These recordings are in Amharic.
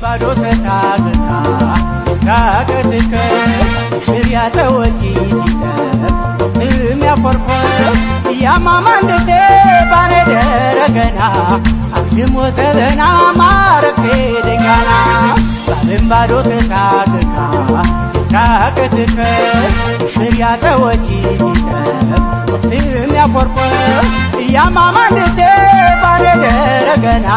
ባዶ ተታግታ ታቀትከ ሽሪያተ ወጪ የሚያፈርፈ ያማማንደቴ ባኔ ደረገና አድሞ ሰበና ማረፌ ደንጋና ባለም ባዶ ተታግታ ታቀትከ ሽሪያተ ወጪ የሚያፈርፈ ያማማንደቴ ባኔ ደረገና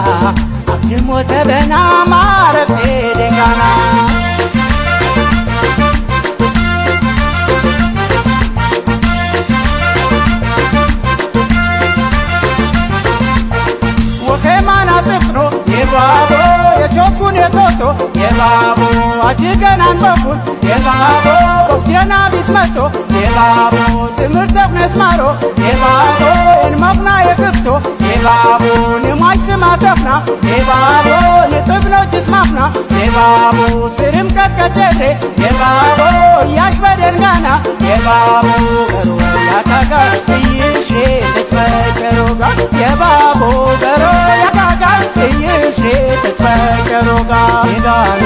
አድሞ ሰበና ማረፌ ደንጋና ወከማና ጥፍኖ የባቦ የቾኩን የቶቶ የባቦ አጅገናን በኩል የባቦ ኦክቴና ቢስመቶ የባቦ ትምህርት እፍነት ማሮ የባቦ እንመፍና የክፍቶ የባቦ ንማሽ ስማተፍና የባቦ ንጥብኖ ጅስማፍና የባቦ ስርም ቀጥቀጨሬ የባቦ እያሽ በደንጋና የባቦ ገሮ ያታጋ እይሼ ልትፈጨሮጋ የባቦ ገሮ ያታጋ እይሼ ልትፈጨሮጋ የጋሎ